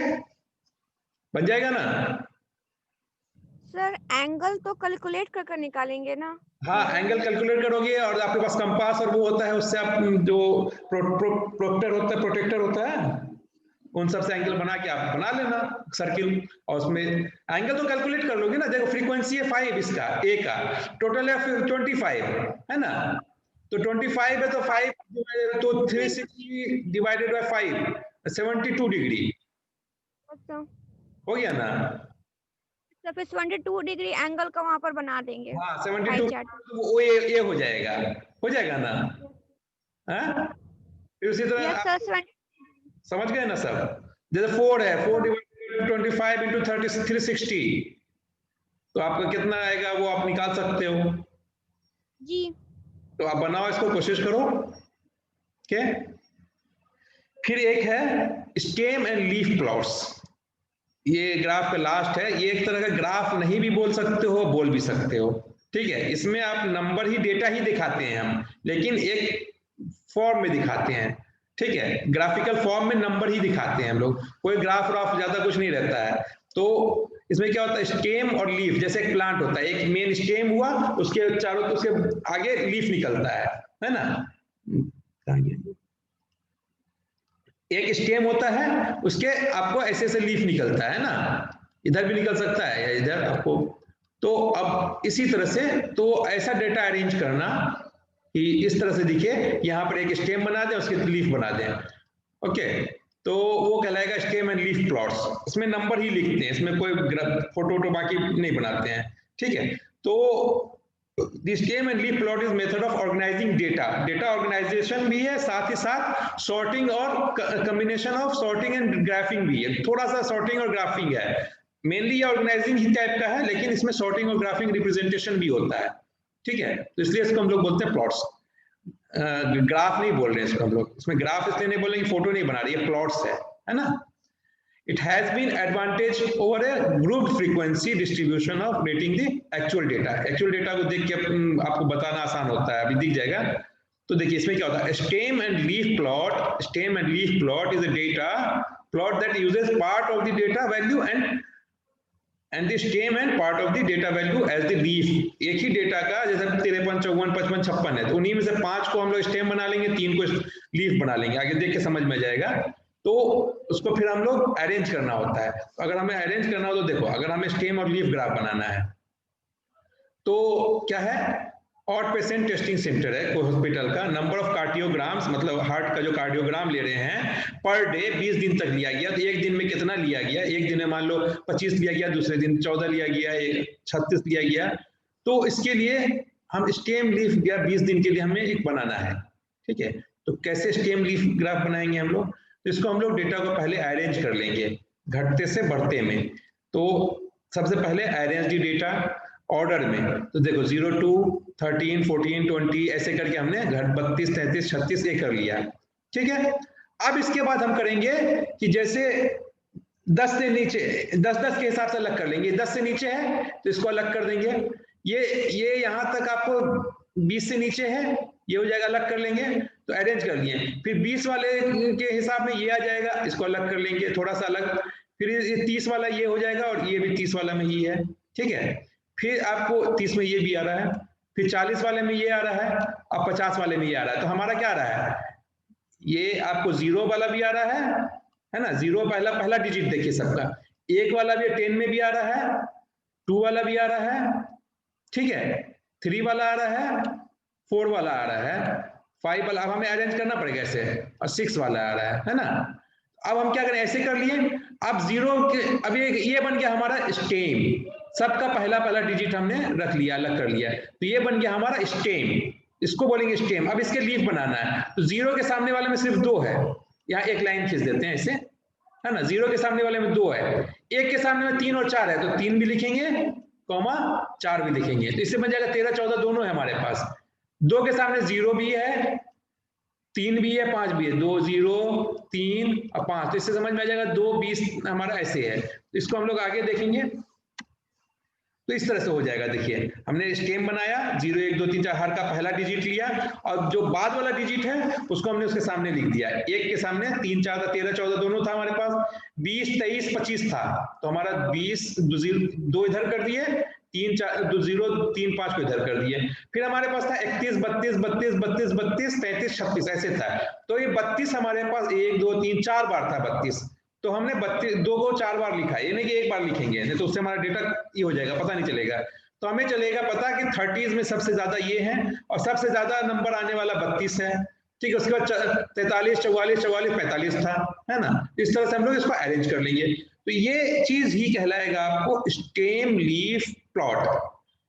बन जाएगा ना। सर एंगल तो कैलकुलेट कर निकालेंगे ना। हाँ, एंगल कैलकुलेट करोगे और आपके पास कंपास और वो होता है, उससे आप जो प्रोटेक्टर होता है उन सब से एंगल बना के आप बना लेना सर्किल, और उसमें एंगल तो कैलकुलेट कर लोगे ना। देखो फ्रीक्वेंसी है 5 इसका ए का, टोटल है 25 है ना, तो 25 है तो 5 तो 360 डिवाइडेड बाय 5 72 डिग्री अच्छा, हो गया ना। तो फिर 72 डिग्री एंगल का वहां पर बना देंगे। हाँ, पाई 72 चार्ट। वो ये हो जाएगा ना। हाँ, फिर उसी तरह यस आप सर, समझ गए ना सब। जैसे 4 है, 4 डिवाइडेड 25 इंटू 360, तो आपका कितना आएगा वो आप निकाल सकते हो जी। तो आप बनाओ, इसको कोशिश करो। ओके, फिर एक है स्टेम एंड लीफ प्लॉट्स, ये ग्राफ का लास्ट है। ये एक तरह का ग्राफ नहीं भी बोल सकते हो, बोल भी सकते हो, ठीक है। इसमें आप नंबर ही, डेटा ही दिखाते हैं हम, लेकिन एक फॉर्म में दिखाते हैं, ठीक है, ग्राफिकल फॉर्म में नंबर ही दिखाते हैं हम लोग, कोई ग्राफ व्राफ ज्यादा कुछ नहीं रहता है। तो इसमें क्या होता है, स्टेम और लीफ, जैसे एक प्लांट होता है, एक मेन स्टेम हुआ, उसके चारों, उसके आगे लीफ निकलता है ना। एक स्टेम होता है, उसके आपको ऐसे ऐसे लीफ निकलता है ना, इधर भी निकल सकता है या इधर आपको। तो अब इसी तरह से तो ऐसा डेटा अरेंज करना कि इस तरह से दिखे, यहाँ पर एक स्टेम बना दें, उसके लीफ बना दें। ओके, तो वो कहलाएगा स्टेम एंड लीफ प्लॉट्स। इसमें नंबर ही लिखते हैं, इसमें कोई फोटो बाकी नहीं बनाते हैं, ठीक है। तो the stem and leaf plot is method of organizing data, data organization भी है, साथ ही साथ सॉर्टिंग और combination of sorting and graphing भी है, थोड़ा सा सॉर्टिंग और ग्राफिंग है। मेनली ये ऑर्गेनाइजिंग ही टाइप का है, लेकिन इसमें सॉर्टिंग और ग्राफिंग रिप्रेजेंटेशन भी होता है, ठीक है। तो इसलिए इसको हम लोग बोलते हैं प्लॉट्स, ग्राफ नहीं बोल रहे हैं इसको हम लोग, इसमें ग्राफ इसलिए नहीं बोल रहे, फोटो नहीं बना रही है, प्लॉट्स है ना। It has been advantage over a grouped frequency distribution of getting the actual data. Actual data को देख के आपको बताना आसान होता है, अभी दिख जाएगा। तो देखिए इसमें क्या होता है, stem and leaf plot. Stem and leaf plot is a data plot that uses part of the data value and the stem and part of the data value as the leaf. एक ही डेटा का जैसे 53, 54, 55, 56 है, तो उन्हीं में से 5 को हम लोग स्टेम बना लेंगे, 3 को लीफ बना लेंगे, आगे देख के समझ में जाएगा। तो उसको फिर हम लोग अरेंज करना होता है। अगर हमें अरेंज करना हो तो देखो, अगर हमें स्टेम और लीफ ग्राफ बनाना है तो क्या है, ऑड पेशेंट टेस्टिंग सेंटर है कोई हॉस्पिटल का, नंबर ऑफ कार्डियोग्राम्स, मतलब हार्ट का जो कार्डियोग्राम ले रहे हैं पर डे 20 दिन तक लिया गया, तो एक दिन में कितना लिया गया, एक दिन में मान लो 25 लिया गया, दूसरे दिन 14 लिया गया, 36 लिया गया। तो इसके लिए हम स्टेम लीफ ग्राफ 20 दिन के लिए हमें एक बनाना है, ठीक है। तो कैसे स्टेम लीफ ग्राफ बनाएंगे हम लोग, तो इसको हम लोग डेटा को पहले अरेंज कर लेंगे घटते से बढ़ते में। तो सबसे पहले अरेंज दी डेटा ऑर्डर में, तो देखो 0 to 13, 14, 20 ऐसे करके हमने 32, 33, 36 ये कर लिया, ठीक है। अब इसके बाद हम करेंगे कि जैसे 10 से नीचे 10 10 के हिसाब से अलग कर लेंगे, 10 से नीचे है तो इसको अलग कर देंगे, ये यहाँ तक आपको 20 से नीचे है, ये हो जाएगा, अलग कर लेंगे तो अरेंज कर लिए। फिर 20 वाले के हिसाब में ये आ जाएगा, इसको अलग कर लेंगे थोड़ा सा अलग। फिर ये 30 वाला ये हो जाएगा और ये भी 30 वाला में ही है, ठीक है। फिर आपको 30 में ये भी आ रहा है, फिर 40 वाले में ये आ रहा है, अब 50 वाले में ये आ रहा है। तो हमारा क्या आ रहा है, ये आपको 0 वाला भी आ रहा है ना, 0 पहला डिजिट देखिए सबका, 1 वाला भी 10 में भी आ रहा है, 2 वाला भी आ रहा है, ठीक है, 3 वाला आ रहा है, 4 वाला आ रहा है, 5 वाला, अब हमें अरेंज करना पड़ेगा ऐसे, और 6 वाला आ रहा है ना। अब हम क्या करें, ऐसे कर लिए। अब 0 के, अब ये बन गया हमारा स्टेम, सबका पहला डिजिट हमने रख लिया, अलग कर लिया, तो ये बन गया हमारा स्टेम, इसको बोलेंगे स्टेम। अब इसके लीफ बनाना है, तो 0 के सामने वाले में सिर्फ 2 है, यहाँ एक लाइन खींच देते हैं ऐसे, है ना। 0 के सामने वाले में 2 है, 1 के सामने में 3 और 4 है, तो 3 भी लिखेंगे, कॉमा 4 भी लिखेंगे, तो इससे बन जाएगा 13 14 दोनों है हमारे पास। 2 के सामने 0 भी है, 3 भी है, 5 भी है, 2 0 3 और 5, तो इससे समझ में आ जाएगा 2 20 हमारा ऐसे है। तो इसको हम लोग आगे देखेंगे, तो इस तरह से हो जाएगा। देखिए हमने स्टेम बनाया, 0 1 2 3 4 हर का पहला डिजिट लिया, और जो बाद वाला डिजिट है उसको हमने उसके सामने लिख दिया। 1 के सामने 3 4 13 14 दोनों था हमारे पास, 20 23 25 था, तो हमारा 20 2 इधर कर दिए, 3 4 2 0 3 5 को इधर कर दिए। फिर हमारे पास था 31 32 32 32 32 33 36 ऐसे था, तो ये 32 हमारे पास 1 2 3 4 बार था 32, तो हमने 32 2 को 4 बार लिखा है, ये नहीं कि एक बार लिखेंगे, नहीं तो उससे हमारा डेटा ये हो जाएगा, पता नहीं चलेगा। तो हमें चलेगा पता कि 30s में सबसे ज्यादा ये है, और सबसे ज्यादा नंबर आने वाला 32 है, ठीक है। उसके बाद 43 44 44 45 था, है ना। इस तरह से हम लोग इसको अरेंज कर लेंगे, तो ये चीज ही कहलाएगा आपको स्टेम लीफ प्लॉट।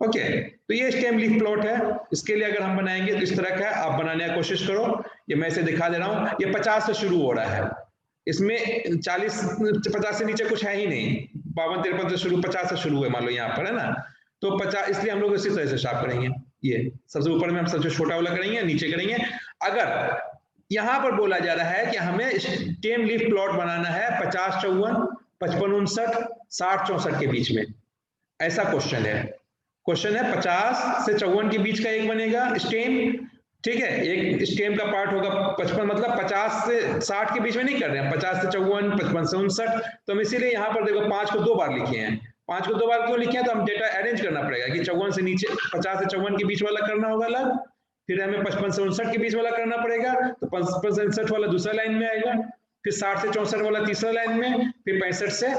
ओके, तो ये स्टेम लीफ प्लॉट है। इसके लिए अगर हम बनाएंगे तो इस तरह का आप बनाने की कोशिश करो। ये मैं इसे दिखा दे रहा हूँ, ये 50 से शुरू हो रहा है, इसमें 40 50 से नीचे कुछ है ही नहीं, 52 53 से शुरू, 50 से शुरू है मान लो यहाँ पर, है ना। तो 50, इसलिए हम लोग इसी तरह से शार्प करेंगे। ये सबसे ऊपर में हम सबसे छोटा वाला करेंगे, नीचे करेंगे। अगर यहाँ पर बोला जा रहा है कि हमें स्टेम लीफ प्लॉट बनाना है 50 54 55 59 60 64 के बीच में, ऐसा क्वेश्चन है। क्वेश्चन है 50 से 54 के बीच का एक बनेगा स्टेम, ठीक है। एक स्टेम का पार्ट होगा 55, मतलब 50 से 60 के बीच में नहीं कर रहे हैं, 50 से 54 55 से 59। तो हम इसीलिए यहाँ पर देखो 5 को 2 बार लिखे हैं। 5 को 2 बार क्यों लिखे हैं, तो हम डेटा अरेंज करना पड़ेगा कि 54 से नीचे 50 से 54 के बीच वाला करना होगा अलग, फिर हमें 55 से 59 के बीच वाला करना पड़ेगा, तो 55 से 59 वाला दूसरा लाइन में आएगा, फिर 60 से 64 वाला तीसरा लाइन में, फिर 65 से,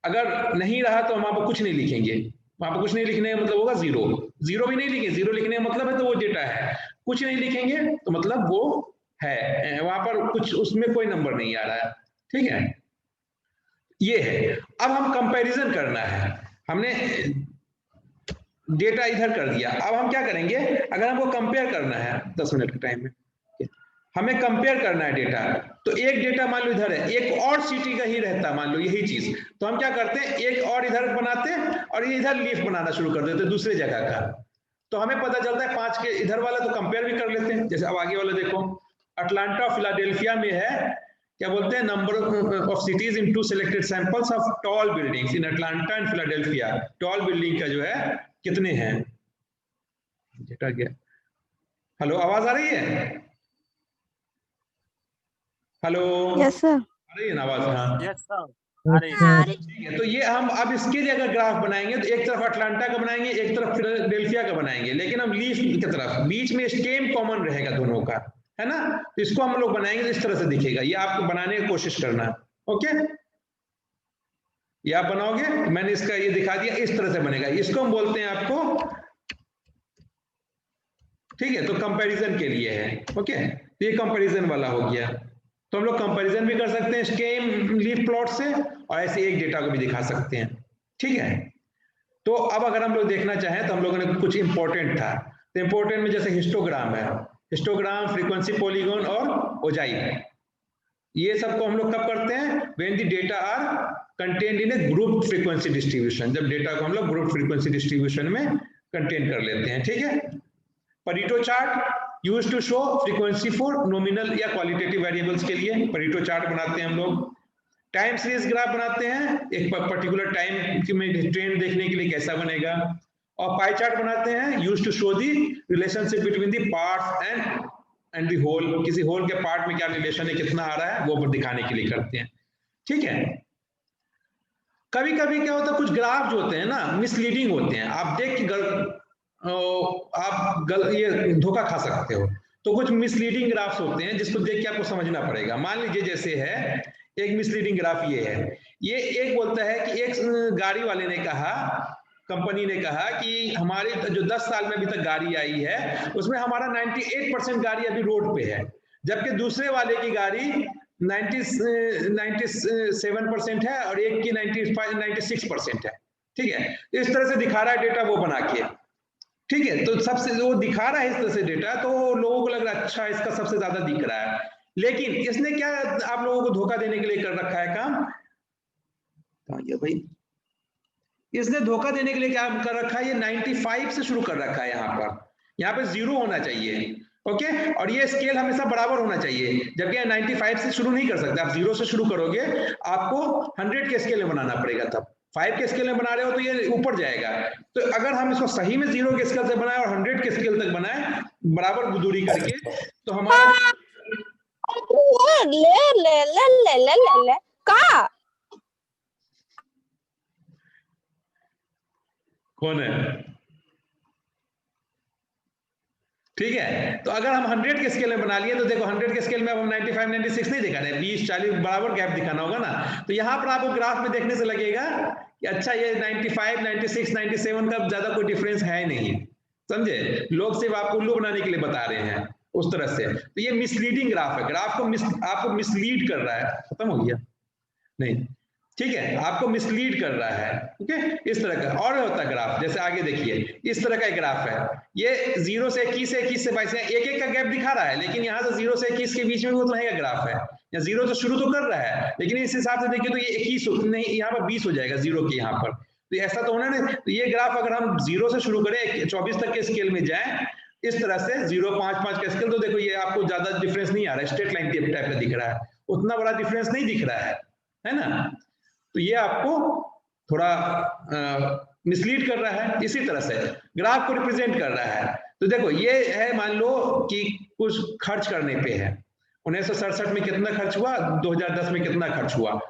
अगर नहीं रहा तो हम वहां पर कुछ नहीं लिखेंगे, वहां पर कुछ नहीं लिखने का मतलब होगा 0 0 भी नहीं लिखेंगे, 0 लिखने का मतलब है तो वो डेटा है, कुछ नहीं लिखेंगे तो मतलब वो है, वहां पर कुछ उसमें कोई नंबर नहीं आ रहा है, ठीक है। ये है। अब हम कंपैरिजन करना है, हमने डेटा इधर कर दिया, अब हम क्या करेंगे, अगर हमको कंपेयर करना है 10 मिनट के टाइम में, हमें कंपेयर करना है डेटा, तो एक डेटा मान लो इधर है, एक और सिटी का ही रहता मान लो यही चीज, तो हम क्या करते हैं एक और इधर बनाते हैं और ये इधर लीफ बनाना शुरू कर देते हैं दूसरे जगह का, तो हमें पता चलता है 5 के इधर वाला तो कंपेयर भी कर लेते हैं। जैसे अब आगे वाला देखो, अटलांटा फिलाडेल्फिया में है, क्या बोलते हैं, number of cities in 2 selected samples of tall buildings in Atlanta and Philadelphia, tall building का जो है कितने हैं, डेटा गया। हेलो, आवाज आ रही है, हेलो, यस सर, आ रही है ना आवाज? हाँ यस सर, ठीक है। तो ये हम अब इसके लिए अगर ग्राफ बनाएंगे तो एक तरफ अटलांटा का बनाएंगे, एक तरफ फिलाडेल्फिया का बनाएंगे, लेकिन हम लीफ की तरफ बीच में स्टेम कॉमन रहेगा दोनों का, है ना। तो इसको हम लोग बनाएंगे तो इस तरह से दिखेगा, ये आपको बनाने की कोशिश करना, ओके। ये आप बनाओगे, मैंने इसका ये दिखा दिया, इस तरह से बनेगा, इसको हम बोलते हैं आपको, ठीक है। तो कंपैरिजन के लिए है, ओके। तो ये कंपैरिजन वाला हो गया, तो हम लोग कंपैरिजन भी कर सकते हैं स्टेम लीफ प्लॉट से, और ऐसे एक डेटा को भी दिखा सकते हैं, ठीक है। तो अब अगर हम लोग देखना चाहें तो हम लोगों ने कुछ इंपॉर्टेंट था, तो इंपॉर्टेंट में जैसे हिस्टोग्राम है, हिस्टोग्राम, फ्रीक्वेंसी पॉलीगॉन और ओजाइव, ये सबको हम लोग कब करते हैं, when the data are contained in a group frequency distribution, जब डेटा को हम लोग ग्रुप फ्रीक्वेंसी डिस्ट्रीब्यूशन में कंटेन कर लेते हैं, ठीक है। Pareto chart used to show frequency for nominal या क्वालिटेटिव वेरिएबल्स के लिए परेटो चार्ट बनाते हैं हम लोग। टाइम सीरीज ग्राफ बनाते हैं, एक पर्टिकुलर टाइम में ट्रेंड देखने के लिए कैसा बनेगा। और पाई चार्ट बनाते हैं used to show the relationship between the parts and the whole, किसी होल के पार्ट में क्या रिलेशन है, कितना आ रहा है, वो दिखाने के लिए करते हैं। ठीक है। कभी कभी क्या होता है, कुछ ग्राफ जो होते हैं ना मिसलीडिंग होते हैं, आप देख के ये धोखा खा सकते हो। तो कुछ मिसलीडिंग ग्राफ्स होते हैं जिसको देख के आपको समझना पड़ेगा। मान लीजिए जैसे है एक मिसलीडिंग ग्राफ ये है, ये एक बोलता है कि एक गाड़ी वाले ने कहा, कंपनी ने कहा कि हमारी जो 10 साल में अभी तक गाड़ी आई है उसमें हमारा 98% गाड़ी अभी रोड पे है, जबकि दूसरे वाले की गाड़ी 97% है और एक की 96% है। ठीक है, इस तरह से दिखा रहा है डेटा वो बना के। ठीक है, तो सबसे वो दिखा रहा है इस तरह से डेटा, तो लोगों को लग रहा है अच्छा इसका सबसे ज्यादा दिख रहा है। लेकिन इसने क्या आप लोगों को धोखा देने के लिए कर रखा है काम, ये भाई इसने धोखा देने के लिए क्या कर रखा है, ये 95 से शुरू कर रखा है। यहाँ पे 0 होना चाहिए। ओके, और ये स्केल हमेशा बराबर होना चाहिए, जबकि 95 से शुरू नहीं कर सकते आप, 0 से शुरू करोगे, आपको 100 के स्केल में बनाना पड़ेगा, तब 5 के स्केल में बना रहे हो तो ये ऊपर जाएगा। तो अगर हम इसको सही में 0 के स्केल से बनाए और 100 के स्केल तक बनाए बराबर दूरी करके, तो हमारा ले ले ले ले ले ले ले का कौन है? ठीक है, तो अगर हम 100 के स्केल में बना लिए तो देखो 100 के स्केल में अब हम 95 96 नहीं दिखा रहे, 20 40 बराबर गैप दिखाना होगा ना। तो यहाँ पर आपको ग्राफ में देखने से लगेगा कि अच्छा ये 95 96 97 का ज्यादा कोई डिफरेंस है नहीं, समझे? लोग सिर्फ आपको उल्लू बनाने के लिए बता रहे हैं उस तरह से। तो ये मिसलीडिंग ग्राफ है, ग्राफ को आपको मिसलीड कर रहा है। खत्म हो गया? नहीं, ठीक है, आपको मिसलीड कर रहा है। ओके, इस तरह का और होता है ग्राफ, जैसे आगे देखिए इस तरह का एक ग्राफ है, ये 0 से 21 से 21 से 22 एक एक का गैप दिखा रहा है, लेकिन यहाँ से 0 से 21 के बीच में वो तो नहीं का ग्राफ है, या 0 से शुरू तो कर रहा है, लेकिन इस हिसाब से देखिए तो ये 21 नहीं, यहाँ पर 20 हो जाएगा 0 के यहाँ पर। तो ऐसा तो होना नहीं। तो ये ग्राफ अगर हम 0 से शुरू करें 24 तक के स्केल में जाए इस तरह से 0 5 5 का स्केल, तो देखो ये आपको ज्यादा डिफरेंस नहीं आ रहा है, स्ट्रेट लाइन टाइप का दिख रहा है, उतना बड़ा डिफरेंस नहीं दिख रहा है ना। तो ये आपको थोड़ा मिसलीड कर रहा है। इसी तरह से ग्राफ को रिप्रेजेंट कर रहा है। तो देखो ये है, मान लो कि कुछ खर्च करने पे है, 1967 में कितना खर्च हुआ, 2010 में कितना खर्च हुआ,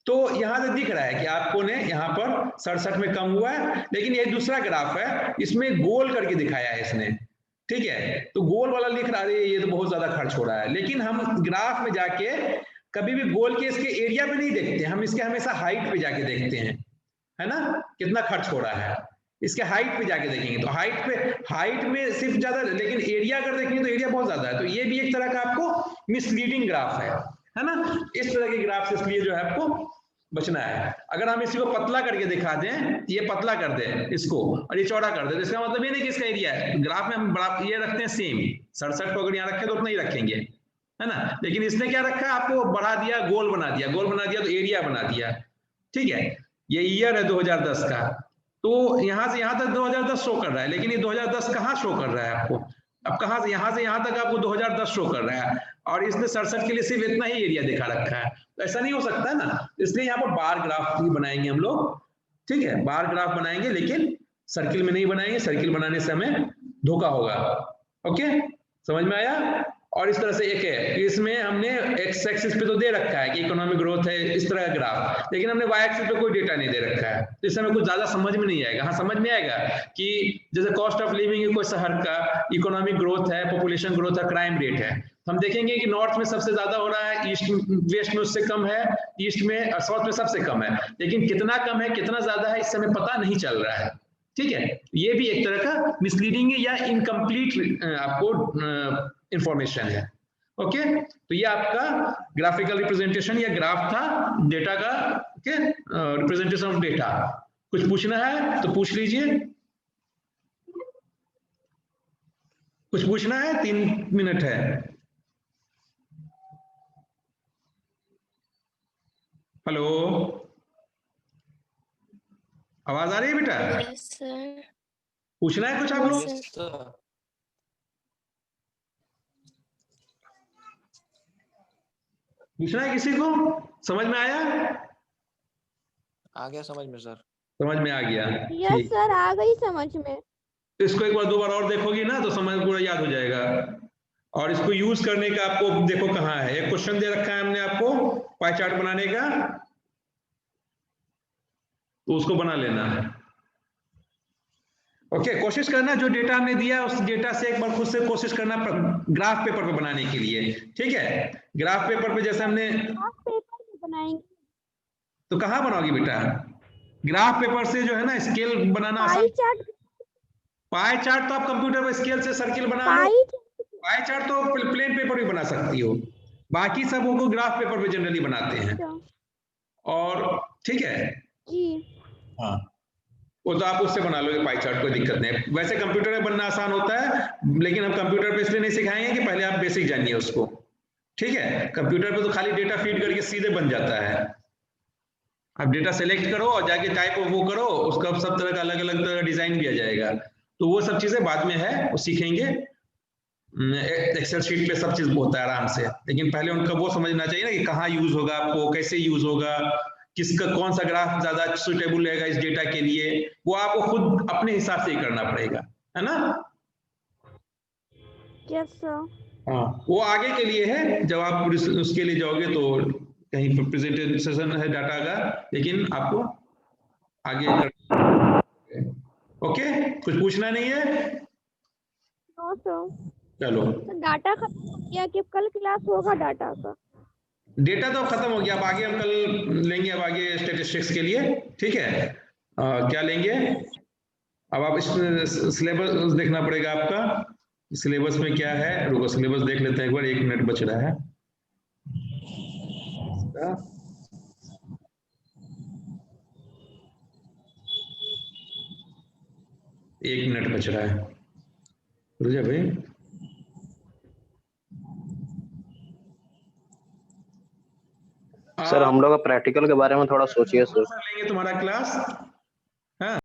तो यहां से दिख रहा है कि आपको ने यहाँ पर 67 में कम हुआ है, लेकिन ये दूसरा ग्राफ है, इसमें गोल करके दिखाया है इसने। ठीक है, तो गोल वाला लिख रहा है ये तो बहुत ज्यादा खर्च हो रहा है, लेकिन हम ग्राफ में जाके कभी भी गोल के इसके एरिया पे नहीं देखते, हम इसके हमेशा हाइट पे जाके देखते हैं, है ना, कितना खर्च हो रहा है, इसके हाइट पे जाके देखेंगे। तो हाइट में सिर्फ ज्यादा, लेकिन एरिया अगर देखेंगे तो एरिया बहुत ज्यादा है। तो ये भी एक तरह का आपको मिसलीडिंग ग्राफ है ना। इस तरह के ग्राफ से इसलिए जो है आपको बचना है। अगर हम इसी को पतला करके दिखा दें, ये पतला कर दें इसको और ये चौड़ा कर दें, तो इसका मतलब ये नहीं कि इसका एरिया है, ग्राफ में हम बड़ा ये रखते हैं सेम, 67 को अगर यहाँ रखें तो उतना ही रखेंगे, है ना, लेकिन इसने क्या रखा है, आपको बढ़ा दिया, गोल बना दिया, गोल बना दिया तो एरिया बना दिया। ठीक है, ये ईयर है 2010 का, तो यहां से यहां तक 2010 शो कर रहा है, लेकिन ये 2010 कहाँ शो कर रहा है आपको, अब कहां से यहां तक आपको 2010 शो कर रहा है, और इसने 67 के लिए सिर्फ इतना ही एरिया दिखा रखा है। तो ऐसा नहीं हो सकता है ना, इसलिए यहाँ पर बार ग्राफ भी बनाएंगे हम लोग। ठीक है, बार ग्राफ बनाएंगे, लेकिन सर्किल में नहीं बनाएंगे, सर्किल बनाने से हमें धोखा होगा। ओके, समझ में आया? और इस तरह से एक है, इसमें हमने एक्स एक्सिस पे तो दे रखा है कि इकोनॉमिक ग्रोथ है, इस तरह का ग्राफ, लेकिन हमने वाई एक्सिस पे कोई डेटा नहीं दे रखा है, तो इससे हमें कुछ ज्यादा समझ में नहीं आएगा। हाँ, समझ में आएगा कि जैसे कॉस्ट ऑफ लिविंग है कोई शहर का, इकोनॉमिक ग्रोथ है, पॉपुलेशन ग्रोथ है, क्राइम रेट है, हम देखेंगे कि नॉर्थ में सबसे ज्यादा हो रहा है, ईस्ट वेस्ट में उससे कम है, ईस्ट में साउथ में सबसे कम है, लेकिन कितना कम है कितना ज्यादा है इससे हमें पता नहीं चल रहा है। ठीक है, ये भी एक तरह का मिसलीडिंग या इनकम्प्लीट आपको इंफॉर्मेशन है। ओके, तो ये आपका ग्राफिकल रिप्रेजेंटेशन या ग्राफ था डेटा का। Okay, representation of data. कुछ पूछना है तो पूछ लीजिए, कुछ पूछना है, 3 मिनट है। हेलो, आवाज आ रही है बेटा? Yes sir. पूछना है कुछ आप लोग? Yes sir. पूछना है किसी को? समझ में आया? आ गया समझ में सर। समझ में आ गया? यस ठीक, सर, आ गई समझ में। इसको एक बार 2 बार और देखोगी ना तो समझ पूरा याद हो जाएगा। और इसको यूज करने का आपको देखो कहाँ है, एक क्वेश्चन दे रखा है हमने आपको पाई चार्ट बनाने का, तो उसको बना लेना है। ओके, कोशिश करना जो डेटा हमने दिया उस डेटा से एक बार खुद से कोशिश करना ग्राफ पेपर पे बनाने के लिए, ठीक है? ग्राफ पेपर पे जैसे हमने, आप पेपर में बनाएंगे? तो कहाँ बनाओगी बेटा? ग्राफ पेपर से जो है ना स्केल बनाना आसान। पाई चार्ट, पाई चार्ट तो आप कंप्यूटर पर स्केल से सर्किल बना लो, पाई चार्ट तो प्लेन पेपर भी बना सकती हो, बाकी सब वो ग्राफ पेपर पे जनरली बनाते हैं। और ठीक है जी, हाँ, वो तो आप उससे बना लोगे पाई चार्ट, कोई दिक्कत नहीं है। वैसे कंप्यूटर में बनना आसान होता है, लेकिन हम कंप्यूटर पे इसलिए नहीं सिखाएंगे कि पहले आप बेसिक जानिए उसको, ठीक है? कंप्यूटर पे तो खाली डेटा फीड करके सीधे बन जाता है। आप डेटा सेलेक्ट करो और जाके टाइप वो करो, उसका सब तरह का अलग अलग तरह का डिजाइन भी आ जाएगा, तो वो सब चीजें बाद में है, वो सीखेंगे। एक्सेल शीट पे सब चीज होता है आराम से, लेकिन पहले उनका वो समझना चाहिए ना कि कहाँ यूज होगा, आपको कैसे यूज होगा, किसका कौन सा ग्राफ ज्यादा सुटेबल रहेगा इस डेटा के लिए, वो आपको खुद अपने हिसाब से ही करना पड़ेगा, है ना? Yes sir. हाँ, वो आगे के लिए है, जब आप उसके लिए जाओगे तो कहीं प्रेजेंटेशन है डाटा का, लेकिन आपको आगे कर। ओके, कुछ पूछना नहीं है? No sir. चलो, तो डाटा खत्म हो गया कि कल क्लास होगा डाटा का? डेटा तो खत्म हो गया, अब आगे हम कल लेंगे, अब आगे स्टेटिस्टिक्स के लिए, ठीक है? क्या लेंगे अब? आप सिलेबस देखना पड़ेगा आपका, सिलेबस में क्या है, रुको सिलेबस देख लेते हैं एक बार, 1 मिनट बच रहा है। 1 मिनट बच रहा है, रुक जा भाई। सर हम लोग प्रैक्टिकल के बारे में थोड़ा सोचिए सर। लेंगे तुम्हारा क्लास